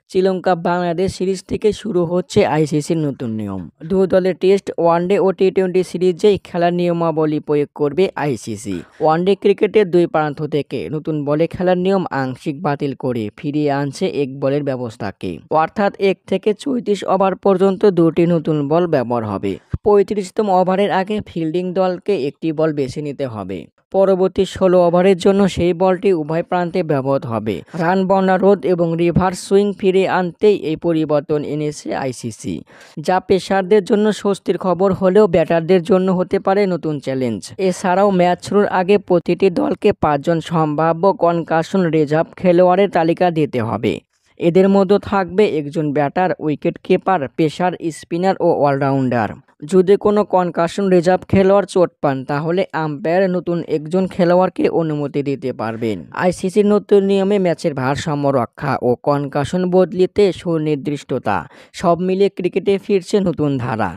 Sri Lanka Bangladesh series থেকে শুরু হচ্ছে আইসিসির নতুন নিয়ম। 2 দলের টেস্ট, ওয়ানডে ও টি-20 সিরিজেই খেলার নিয়মাবলী প্রয়োগ করবে আইসিসি। ওয়ানডে ক্রিকেটের 2 প্রান্ত থেকে নতুন বলে খেলার নিয়ম আংশিক বাতিল করে ফিরিয়ে আনছে এক বলের ব্যবস্থাকে। অর্থাৎ 1 থেকে 34 ওভার পর্যন্ত 2টি নতুন বল ব্যবহার হবে। 35তম ওভারের আগে ফিল্ডিং দলকে একটি বল বেছে নিতে হবে। পরবর্তী 16 ওভারের জন্য সেই বলটি উভয় প্রান্তে ব্যবহৃত হবে। রান বন্যা রোধ এবং রিভার্স সুইং ফিরিয়ে আনতেই এই পরিবর্তন এনেছে আইসিসি, যা পেসারদের জন্য স্বস্তির খবর হলেও ব্যাটারদের জন্য হতে পারে নতুন চ্যালেঞ্জ। এছাড়াও ম্যাচ শুরুর আগে প্রতিটি দলকে 5 জন সম্ভাব্য কনকাশন রিজার্ভ খেলোয়াড়ের তালিকা দিতে হবে। এদের মধ্যে থাকবে একজন batter, wicket keeper, pacer, spinner ও অলরাউন্ডার। যদি কোনো কনকাশন রিজার্ভ খেলোয়াড় চোট পান, তাহলে আম্পায়ার নতুন একজন খেলোয়াড়কে অনুমতি দিতে পারবেন। আইসিসির নতুন নিয়মে ম্যাচের ভারসাম্য রক্ষা ও কনকাশন বদলিতে সুনির্দিষ্টতা, সব মিলিয়ে ক্রিকেটে ফিরছে নতুন ধারা।